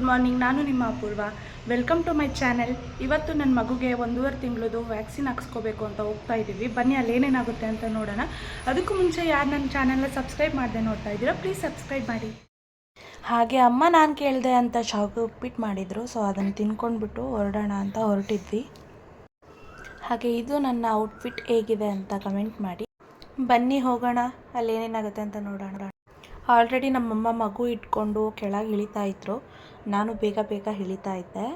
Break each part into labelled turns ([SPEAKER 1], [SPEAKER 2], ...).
[SPEAKER 1] Good morning. ನಾನು ನಿಮ್ಮ Apoorva. Welcome to my channel. ಇವತ್ತು ನನ್ನ ಮಗುಗೆ 1.5 ತಿಂಗಳದು ವ್ಯಾಕ್ಸಿನ್ ಹಾಕ್ಸ್ಕೋಬೇಕು ಅಂತ ಹೋಗ್ತಾ ಇದ್ದೀವಿ. ಬನ್ನಿ ಅಲ್ಲಿ ಏನೇನಾಗುತ್ತೆ ಅಂತ ನೋಡೋಣ. ಅದಕ್ಕೂ ಮುಂಚೆ ಯಾರು ನನ್ನ ಚಾನೆಲ್ನ ಸಬ್ಸ್ಕ್ರೈಬ್ ಮಾಡದೆ ನೋಡ್ತಾ ಇದ್ದೀರಾ, ಪ್ಲೀಸ್ ಸಬ್ಸ್ಕ್ರೈಬ್ ಮಾಡಿ. ಹಾಗೆ ಅಮ್ಮ ನಾನು ಕೇಳಿದೆ ಅಂತ ಶಾವಿಗೆ ಉಪ್ಪಿಟ್ಟು ಮಾಡಿದರು. ಸೊ ಅದನ್ನು ತಿನ್ಕೊಂಡ್ಬಿಟ್ಟು ಹೊರಡೋಣ ಅಂತ ಹೊರಟಿದ್ವಿ. ಹಾಗೆ ಇದು ನನ್ನ ಔಟ್ಫಿಟ್ ಹೇಗಿದೆ ಅಂತ ಕಮೆಂಟ್ ಮಾಡಿ. ಬನ್ನಿ ಹೋಗೋಣ, ಅಲ್ಲಿ ಏನೇನಾಗುತ್ತೆ ಅಂತ ನೋಡೋಣ. ಆಲ್ರೆಡಿ ನಮ್ಮಮ್ಮ ಮಗು ಇಟ್ಕೊಂಡು ಕೆಳಗೆ ಇಳಿತಾ ಇದ್ರು. ನಾನು ಬೇಗ ಇಳಿತಾ ಇದ್ದೆ.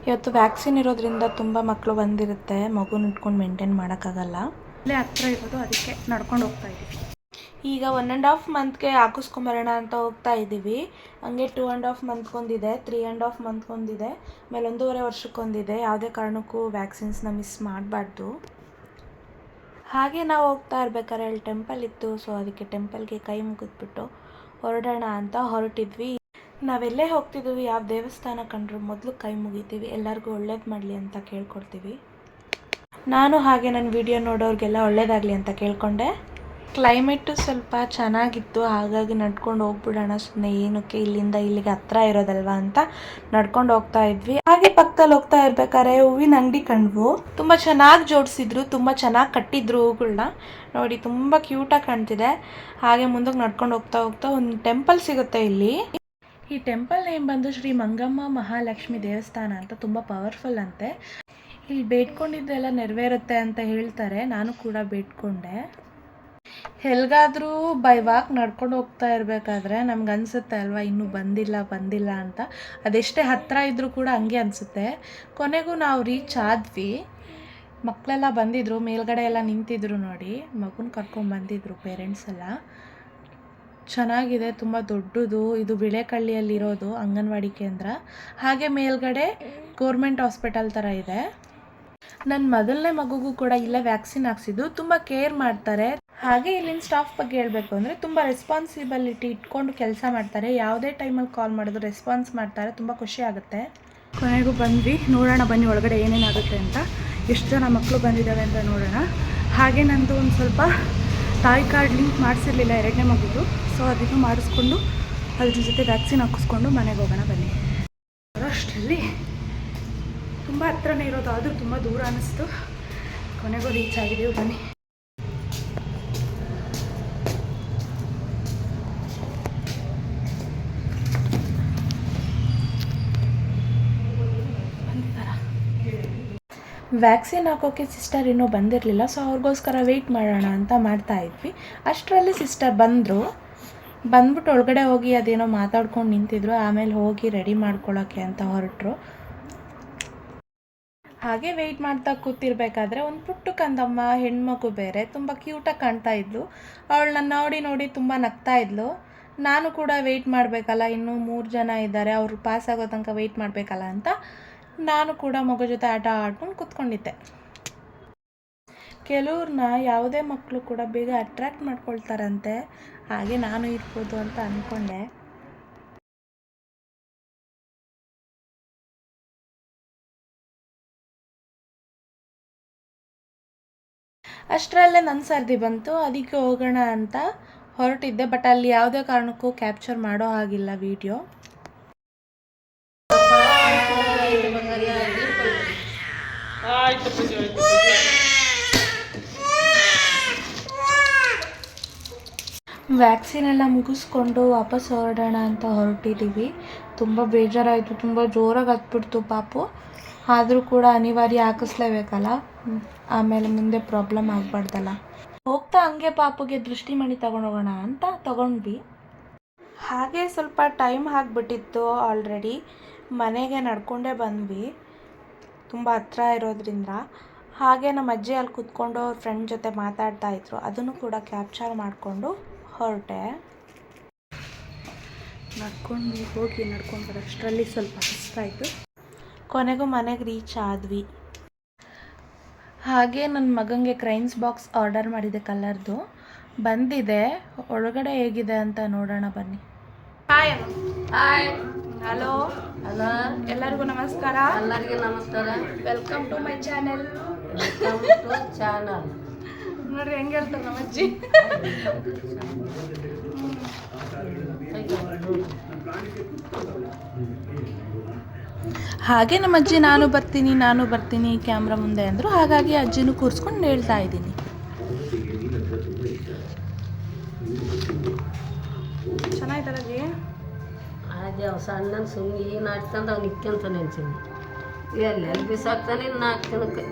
[SPEAKER 1] ಇವತ್ತು ವ್ಯಾಕ್ಸಿನ್ ಇರೋದ್ರಿಂದ ತುಂಬ ಮಕ್ಕಳು ಬಂದಿರುತ್ತೆ. ಮಗುನ ಇಟ್ಕೊಂಡು ಮೇಂಟೈನ್ ಮಾಡೋಕ್ಕಾಗಲ್ಲ. ಅಲ್ಲೇ ಹತ್ರ ಇರೋದು, ಅದಕ್ಕೆ ನಡ್ಕೊಂಡು ಹೋಗ್ತಾ ಇದ್ದೀವಿ. ಈಗ 1.5 ಮಂತ್ಗೆ ಹಾಕಿಸ್ಕೊಂಬರೋಣ ಅಂತ ಹೋಗ್ತಾ ಇದ್ದೀವಿ. ಹಂಗೆ 2.5 ಮಂತ್ಗೊಂದಿದೆ, 3.5 ಮಂತ್ಗೊಂದಿದೆ, ಆಮೇಲೆ 1.5 ವರ್ಷಕ್ಕೊಂದಿದೆ. ಯಾವುದೇ ಕಾರಣಕ್ಕೂ ವ್ಯಾಕ್ಸಿನ್ಸ್ನ ಮಿಸ್ ಮಾಡಬಾರ್ದು. ಹಾಗೆ ನಾವು ಹೋಗ್ತಾ ಇರ್ಬೇಕಾದ್ರೆ ಅಲ್ಲಿ ಟೆಂಪಲ್ ಇತ್ತು. ಸೊ ಅದಕ್ಕೆ ಟೆಂಪಲ್ಗೆ ಕೈ ಮುಗಿದ್ಬಿಟ್ಟು ಹೊರಡೋಣ ಅಂತ ಹೊರಟಿದ್ವಿ. ನಾವೆಲ್ಲೇ ಹೋಗ್ತಿದ್ವಿ, ಯಾವ ದೇವಸ್ಥಾನ ಕಂಡ್ರು ಮೊದಲು ಕೈ ಮುಗಿತೀವಿ, ಎಲ್ಲರಿಗೂ ಒಳ್ಳೇದು ಮಾಡಲಿ ಅಂತ ಕೇಳ್ಕೊಡ್ತೀವಿ. ನಾನು ಹಾಗೆ ನನ್ನ ವಿಡಿಯೋ ನೋಡೋರಿಗೆಲ್ಲ ಒಳ್ಳೇದಾಗಲಿ ಅಂತ ಕೇಳ್ಕೊಂಡೆ. ಕ್ಲೈಮೇಟು ಸ್ವಲ್ಪ ಚೆನ್ನಾಗಿತ್ತು, ಹಾಗಾಗಿ ನಡ್ಕೊಂಡು ಹೋಗ್ಬಿಡೋಣ ಸುಮ್ಮನೆ ಏನಕ್ಕೆ, ಇಲ್ಲಿಂದ ಇಲ್ಲಿಗೆ ಹತ್ರ ಇರೋದಲ್ವಾ ಅಂತ ನಡ್ಕೊಂಡು ಹೋಗ್ತಾ ಇದ್ವಿ. ಹಾಗೆ ಪಕ್ಕದಲ್ಲಿ ಹೋಗ್ತಾ ಇರ್ಬೇಕಾದ್ರೆ ಹೂವಿನ ಅಂಗಡಿ ಕಂಡ್ವು. ತುಂಬ ಚೆನ್ನಾಗಿ ಜೋಡಿಸಿದ್ರು, ತುಂಬ ಚೆನ್ನಾಗಿ ಕಟ್ಟಿದ್ರು ಹೂಗಳನ್ನ. ನೋಡಿ ತುಂಬ ಕ್ಯೂಟಾಗಿ ಕಾಣ್ತಿದೆ. ಹಾಗೆ ಮುಂದಕ್ಕೆ ನಡ್ಕೊಂಡು ಹೋಗ್ತಾ ಒಂದು ಟೆಂಪಲ್ ಸಿಗುತ್ತೆ ಇಲ್ಲಿ. ಈ ಟೆಂಪಲ್ ನೇಮ್ ಬಂದು ಶ್ರೀ ಮಂಗಮ್ಮ ಮಹಾಲಕ್ಷ್ಮಿ ದೇವಸ್ಥಾನ ಅಂತ. ತುಂಬ ಪವರ್ಫುಲ್ ಅಂತೆ. ಇಲ್ಲಿ ಬೇಡ್ಕೊಂಡಿದ್ದೆಲ್ಲ ನೆರವೇರುತ್ತೆ ಅಂತ ಹೇಳ್ತಾರೆ. ನಾನು ಕೂಡ ಬೇಡ್ಕೊಂಡೆ. ಎಲ್ಗಾದ್ರೂ ಬೈ ವಾಕ್ ನಡ್ಕೊಂಡು ಹೋಗ್ತಾ ಇರಬೇಕಾದ್ರೆ ನಮ್ಗೆ ಅನಿಸುತ್ತೆ ಅಲ್ವಾ, ಇನ್ನೂ ಬಂದಿಲ್ಲ ಅಂತ. ಅದೆಷ್ಟೇ ಹತ್ತಿರ ಇದ್ದರೂ ಕೂಡ ಹಂಗೆ ಅನಿಸುತ್ತೆ. ಕೊನೆಗೂ ನಾವು ರೀಚ್ ಆದ್ವಿ. ಮಕ್ಕಳೆಲ್ಲ ಬಂದಿದ್ರು, ಮೇಲ್ಗಡೆ ಎಲ್ಲ ನಿಂತಿದ್ರು. ನೋಡಿ, ಮಗುನ ಕರ್ಕೊಂಡ್ಬಂದಿದ್ರು ಪೇರೆಂಟ್ಸ್ ಎಲ್ಲ. ಚೆನ್ನಾಗಿದೆ, ತುಂಬ ದೊಡ್ಡದು. ಇದು ಬಿಳೆಕಳ್ಳಿಯಲ್ಲಿರೋದು ಅಂಗನವಾಡಿ ಕೇಂದ್ರ. ಹಾಗೆ ಮೇಲ್ಗಡೆ ಗೌರ್ಮೆಂಟ್ ಹಾಸ್ಪಿಟಲ್ ಥರ ಇದೆ. ನನ್ನ ಮೊದಲನೇ ಮಗುಗೂ ಕೂಡ ಇಲ್ಲೇ ವ್ಯಾಕ್ಸಿನ್ ಹಾಕ್ಸಿದ್ದು. ತುಂಬ ಕೇರ್ ಮಾಡ್ತಾರೆ. ಹಾಗೆ ಇಲ್ಲಿನ ಸ್ಟಾಫ್ ಬಗ್ಗೆ ಹೇಳಬೇಕು ಅಂದರೆ ತುಂಬ ರೆಸ್ಪಾನ್ಸಿಬಿಲಿಟಿ ಇಟ್ಕೊಂಡು ಕೆಲಸ ಮಾಡ್ತಾರೆ. ಯಾವುದೇ ಟೈಮಲ್ಲಿ ಕಾಲ್ ಮಾಡಿದ್ರು ರೆಸ್ಪಾನ್ಸ್ ಮಾಡ್ತಾರೆ. ತುಂಬ ಖುಷಿ ಆಗುತ್ತೆ. ಕೊನೆಗೂ ಬಂದ್ವಿ. ನೋಡೋಣ ಬನ್ನಿ ಒಳಗಡೆ ಏನೇನಾಗುತ್ತೆ ಅಂತ. ಎಷ್ಟು ಜನ ಮಕ್ಕಳು ಬಂದಿದ್ದಾವೆ ಅಂತ ನೋಡೋಣ. ಹಾಗೆ ನಂದು ಒಂದು ಸ್ವಲ್ಪ ತಾಯಿ ಕಾರ್ಡ್ ಲಿಂಕ್ ಮಾಡಿಸಿರ್ಲಿಲ್ಲ 2ನೇ ಮಗುದು. ಸೊ ಅದನ್ನು ಮಾಡಿಸ್ಕೊಂಡು ಅದ್ರ ಜೊತೆ ವ್ಯಾಕ್ಸಿನ್ ಹಾಕಿಸ್ಕೊಂಡು ಮನೆಗೆ ಹೋಗೋಣ ಬನ್ನಿ. ಅಷ್ಟರಲ್ಲಿ ತುಂಬ ಹತ್ರನೇ ಇರೋದು, ಆದರೂ ತುಂಬ ದೂರ ಅನ್ನಿಸ್ತು. ಕೊನೆಗೂ ರೀಚ್ ಆಗಿದ್ದೀವಿ ಬನ್ನಿ. ವ್ಯಾಕ್ಸಿನ್ ಹಾಕೋಕ್ಕೆ ಸಿಸ್ಟರ್ ಇನ್ನೂ ಬಂದಿರಲಿಲ್ಲ. ಸೊ ಅವ್ರಿಗೋಸ್ಕರ ವೆಯ್ಟ್ ಮಾಡೋಣ ಅಂತ ಮಾಡ್ತಾಯಿದ್ವಿ. ಅಷ್ಟರಲ್ಲಿ ಸಿಸ್ಟರ್ ಬಂದ್ಬಿಟ್ಟು ಒಳಗಡೆ ಹೋಗಿ ಅದೇನೋ ಮಾತಾಡ್ಕೊಂಡು ನಿಂತಿದ್ರು. ಆಮೇಲೆ ಹೋಗಿ ರೆಡಿ ಮಾಡ್ಕೊಳ್ಳೋಕ್ಕೆ ಅಂತ ಹೊರಟರು. ಹಾಗೆ ವೆಯ್ಟ್ ಮಾಡ್ತಾ ಕೂತಿರ್ಬೇಕಾದ್ರೆ ಒಂದು ಪುಟ್ಟ ಕಂದಮ್ಮ ಹೆಣ್ಮಗು ಬೇರೆ ತುಂಬ ಕ್ಯೂಟಾಗಿ ಕಾಣ್ತಾ ಇದ್ಲು. ಅವಳನ್ನ ನೋಡಿ ತುಂಬ ನಗ್ತಾ ಇದ್ಲು. ನಾನು ಕೂಡ ವೆಯ್ಟ್ ಮಾಡಬೇಕಲ್ಲ, ಇನ್ನೂ 3 ಜನ ಇದ್ದಾರೆ, ಅವರು ಪಾಸ್ ಆಗೋ ತನಕ ವೆಯ್ಟ್ ಮಾಡಬೇಕಲ್ಲ ಅಂತ ನಾನು ಕೂಡ ಮಗು ಜೊತೆ ಆಟ ಆಡ್ಕೊಂಡು ಕೂತ್ಕೊಂಡಿದ್ದೆ. ಕೆಲವ್ರನ್ನ ಯಾವುದೇ ಮಕ್ಕಳು ಕೂಡ ಬೇಗ ಅಟ್ರ್ಯಾಕ್ಟ್ ಮಾಡ್ಕೊಳ್ತಾರಂತೆ. ಹಾಗೆ ನಾನು ಇರ್ಬೋದು ಅಂತ ಅಂದ್ಕೊಂಡೆ. ಅಷ್ಟರಲ್ಲೇ ನನ್ನ ಸರ್ದಿ ಬಂತು. ಅದಕ್ಕೆ ಹೋಗೋಣ ಅಂತ ಹೊರಟಿದ್ದೆ. ಬಟ್ ಅಲ್ಲಿ ಯಾವುದೇ ಕಾರಣಕ್ಕೂ ಕ್ಯಾಪ್ಚರ್ ಮಾಡೋ ಹಾಗಿಲ್ಲ ವಿಡಿಯೋ. ವ್ಯಾಕ್ಸಿನ್ ಎಲ್ಲ ಮುಗಿಸ್ಕೊಂಡು ವಾಪಸ್ ಹೊರಡೋಣ ಅಂತ ಹೊರಟಿದ್ದೀವಿ. ತುಂಬ ಬೇಜಾರಾಯಿತು, ತುಂಬ ಜೋರಾಗಿ ಹತ್ಬಿಡ್ತು ಪಾಪು. ಆದರೂ ಕೂಡ ಅನಿವಾರ್ಯ ಹಾಕಿಸ್ಲೇಬೇಕಲ್ಲ, ಆಮೇಲೆ ಮುಂದೆ ಪ್ರಾಬ್ಲಮ್ ಆಗಬಾರ್ದಲ್ಲ. ಹೋಗ್ತಾ ಹಂಗೆ ಪಾಪುಗೆ ದೃಷ್ಟಿಮಣಿ ತೊಗೊಂಡೋಗೋಣ ಅಂತ ತೊಗೊಂಡ್ವಿ. ಹಾಗೆ ಸ್ವಲ್ಪ ಟೈಮ್ ಆಗಿಬಿಟ್ಟಿತ್ತು ಆಲ್ರೆಡಿ. ಮನೆಗೆ ನಡ್ಕೊಂಡೇ ಬಂದ್ವಿ, ತುಂಬ ಹತ್ರ ಇರೋದ್ರಿಂದ. ಹಾಗೆ ನಮ್ಮ ಅಜ್ಜಿ ಅಲ್ಲಿ ಕೂತ್ಕೊಂಡು ಅವ್ರ ಫ್ರೆಂಡ್ ಜೊತೆ ಮಾತಾಡ್ತಾಯಿದ್ರು. ಅದನ್ನು ಕೂಡ ಕ್ಯಾಪ್ಚರ್ ಮಾಡಿಕೊಂಡು ಹೊರಟೆ. ನಡ್ಕೊಂಡು ಬರೋಷ್ಟರಲ್ಲಿ ಸ್ವಲ್ಪ ಕಷ್ಟಾಯಿತು. ಕೊನೆಗೂ ಮನೆಗೆ ರೀಚ್ ಆದ್ವಿ. ಹಾಗೆ ನನ್ನ ಮಗನಿಗೆ ಕ್ರೈನ್ಸ್ ಬಾಕ್ಸ್ ಆರ್ಡರ್ ಮಾಡಿದೆ, ಕಲರ್ದು ಬಂದಿದೆ. ಒಳಗಡೆ ಹೇಗಿದೆ ಅಂತ ನೋಡೋಣ ಬನ್ನಿ. ಹಾಯ್ ಹಲೋ ಎಲ್ಲರಿಗೂ ನಮಸ್ಕಾರ. Welcome to my channel. ನೋಡ್ರಿ ಹೆಂಗೆ ಹೇಳ್ತಾರೆ ನಮ್ಮ ಅಜ್ಜಿ. ಹಾಗೆ ನಮ್ಮ ಅಜ್ಜಿ ನಾನು ಬರ್ತೀನಿ ಕ್ಯಾಮ್ರಾ ಮುಂದೆ ಅಂದರು. ಹಾಗಾಗಿ ಅಜ್ಜಿನೂ ಕೂರಿಸ್ಕೊಂಡು ಹೇಳ್ತಾ ಇದ್ದೀನಿ. ಚೆನ್ನಾಯ್ತಲ್ಲ ಅಜ್ಜಿ?
[SPEAKER 2] ಹಾಗೆ ಅವ ಸಣ್ಣನ ಸುಮ್ಮನೆ ಏನು ಹಾಕ್ತಂದು ಅವ್ನು ಇಕ್ಕಂತ ನೆನ್ಸಿನಿ ಎಲ್ಲಿ ಬಿಸಾಕ್ತಾನೆ 4 ದಿನಕ್ಕೆ.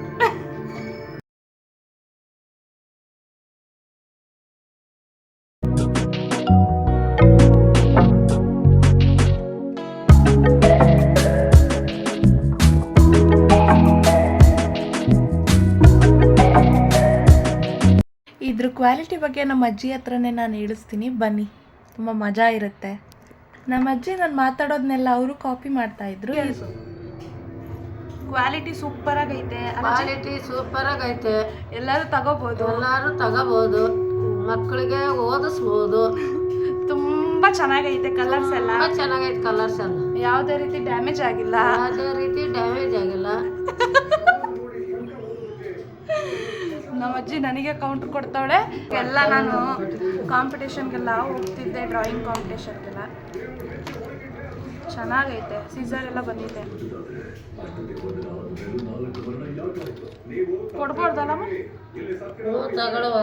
[SPEAKER 1] ಇದ್ರ ಕ್ವಾಲಿಟಿ ಬಗ್ಗೆ ನಮ್ಮ ಅಜ್ಜಿ ಹತ್ರನೇ ನಾನು ಹೇಳಿಸ್ತೀನಿ, ಬನ್ನಿ, ತುಂಬ ಮಜಾ ಇರುತ್ತೆ. ನಮ್ಮ ಅಜ್ಜಿ ನಾನು ಮಾತಾಡೋದನ್ನೆಲ್ಲ ಅವರು ಕಾಪಿ ಮಾಡ್ತಾಯಿದ್ರು. ಕ್ವಾಲಿಟಿ ಸೂಪರಾಗೈತೆ,
[SPEAKER 2] ಕ್ವಾಲಿಟಿ ಸೂಪರಾಗೈತೆ,
[SPEAKER 1] ಎಲ್ಲರೂ
[SPEAKER 2] ತಗೋಬೋದು, ಮಕ್ಕಳಿಗೆ ಓದಿಸ್ಬೋದು.
[SPEAKER 1] ತುಂಬ ಚೆನ್ನಾಗೈತೆ, ಕಲರ್ಸ್ ಎಲ್ಲ
[SPEAKER 2] ಚೆನ್ನಾಗೈತೆ, ಕಲರ್ಸ್ ಎಲ್ಲ
[SPEAKER 1] ಯಾವುದೇ ರೀತಿ ಡ್ಯಾಮೇಜ್ ಆಗಿಲ್ಲ. ನಮ್ಮ ಅಜ್ಜಿ ನನಗೆ ಕೌಂಟ್ರ್ ಕೊಡ್ತಾವಳೆ. ಎಲ್ಲ ನಾನು ಕಾಂಪಿಟೇಷನ್ಗೆಲ್ಲ ಹೋಗ್ತಿದ್ದೆ, ಡ್ರಾಯಿಂಗ್ ಕಾಂಪಿಟೇಷನ್ಗೆಲ್ಲ. ಚೆನ್ನಾಗೈತೆ, ಸೀಸರ್ ಎಲ್ಲ ಬಂದಿದೆ. ಕೊಡ್ಬೋದಲ್ಲಮ್ಮ?
[SPEAKER 2] ತಗೊಳ್ಳುವ.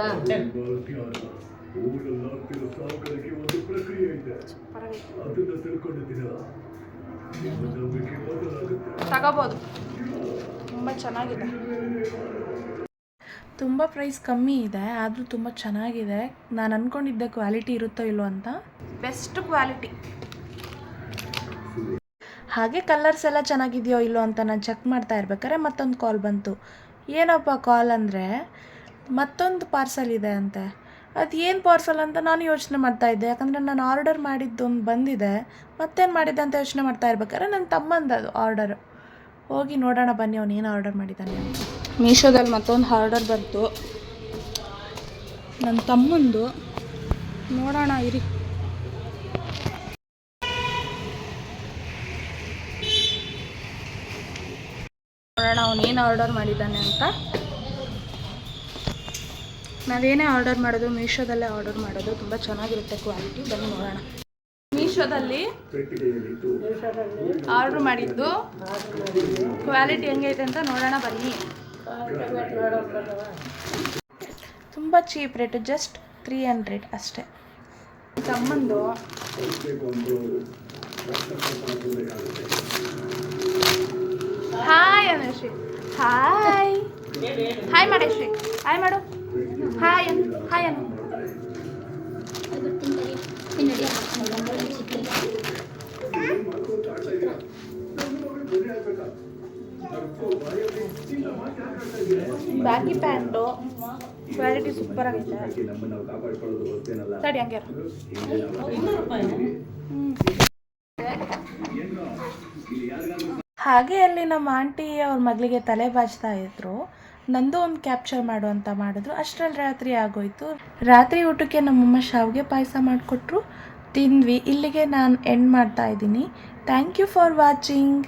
[SPEAKER 1] ತಗೋಬೋದು, ತುಂಬ ಚೆನ್ನಾಗಿದೆ. ತುಂಬ ಪ್ರೈಸ್ ಕಮ್ಮಿ ಇದೆ, ಆದರೂ ತುಂಬ ಚೆನ್ನಾಗಿದೆ. ನಾನು ಅಂದ್ಕೊಂಡಿದ್ದೆ ಕ್ವಾಲಿಟಿ ಇರುತ್ತೋ ಇಲ್ಲೋ ಅಂತ. Best quality. ಹಾಗೆ ಕಲರ್ಸ್ ಎಲ್ಲ ಚೆನ್ನಾಗಿದೆಯೋ ಇಲ್ಲೋ ಅಂತ ನಾನು ಚೆಕ್ ಮಾಡ್ತಾ ಇರ್ಬೇಕಾದ್ರೆ ಮತ್ತೊಂದು ಕಾಲ್ ಬಂತು. ಏನಪ್ಪ ಕಾಲ್ ಅಂದರೆ, ಮತ್ತೊಂದು ಪಾರ್ಸಲ್ ಇದೆ ಅಂತೆ. ಅದು ಏನು ಪಾರ್ಸಲ್ ಅಂತ ನಾನು ಯೋಚನೆ ಮಾಡ್ತಾಯಿದ್ದೆ, ಯಾಕಂದರೆ ನಾನು ಆರ್ಡರ್ ಮಾಡಿದ್ದೊಂದು ಬಂದಿದೆ. ಮತ್ತೇನು ಮಾಡಿದ್ದೆ ಅಂತ ಯೋಚನೆ ಮಾಡ್ತಾ ಇರ್ಬೇಕಾದ್ರೆ ನನ್ನ ತಮ್ಮಂದು ಆರ್ಡರ್. ಹೋಗಿ ನೋಡೋಣ ಬನ್ನಿ, ಅವನು ಏನು ಆರ್ಡರ್ ಮಾಡಿದ್ದಾನೆ ಅಂತ. ಮೀಶೋದಲ್ಲಿ ಮತ್ತೊಂದು ಆರ್ಡರ್ ಬಂತು, ನನ್ನ ತಮ್ಮಂದು. ನೋಡೋಣ ಇರಿ. ನೋಡೋಣ ಅವನೇನು ಆರ್ಡರ್ ಮಾಡಿದ್ದಾನೆ ಅಂತ. ನಾವೇನೇ ಆರ್ಡರ್ ಮಾಡೋದು ಮೀಶೋದಲ್ಲೇ ಆರ್ಡರ್ ಮಾಡೋದು, ತುಂಬ ಚೆನ್ನಾಗಿರುತ್ತೆ ಕ್ವಾಲಿಟಿ. ಬನ್ನಿ ನೋಡೋಣ. ಮೀಶೋದಲ್ಲಿ ಆರ್ಡ್ರ್ ಮಾಡಿದ್ದು ಕ್ವಾಲಿಟಿ ಹೆಂಗೈತೆ ಅಂತ ನೋಡೋಣ ಬನ್ನಿ. ತುಂಬ ಚೀಪ್ ರೇಟು, ಜಸ್ಟ್ 300 ಅಷ್ಟೇ. ತಮ್ಮಂದು ಹಾಯ್ ಅನುಶ್ರೀ, ಹಾಯ್ ಹಾಯ್ ಮಾಡಿ ಶ್ರೀ, ಹಾಯ್ ಮಾಡು, ಹಾಯ್ ಹಾಯ್ ಅನು. ಬ್ಯಾಗಿ ಪ್ಯಾಂಟು ಕ್ವಾಲಿಟಿ ಸೂಪರ್ ಆಗೈತೆ. ಸರಿ ಹಂಗೆ ಹಾಗೆ ಅಲ್ಲಿ ನಮ್ಮ ಆಂಟಿ ಅವ್ರ ಮಗಳಿಗೆ ತಲೆ ಬಾಚ್ತಾ ಇದ್ರು. ನಂದು ಒಂದು ಕ್ಯಾಪ್ಚರ್ ಮಾಡು ಅಂತ ಮಾಡಿದ್ರು. ಅಷ್ಟರಲ್ಲಿ ರಾತ್ರಿ ಆಗೋಯ್ತು. ರಾತ್ರಿ ಊಟಕ್ಕೆ ನಮ್ಮಮ್ಮ ಶಾವಿಗೆ ಪಾಯಸ ಮಾಡಿಕೊಟ್ರು, ತಿಂದ್ವಿ. ಇಲ್ಲಿಗೆ ನಾನು ಎಂಡ್ ಮಾಡ್ತಾ ಇದ್ದೀನಿ. Thank you for watching.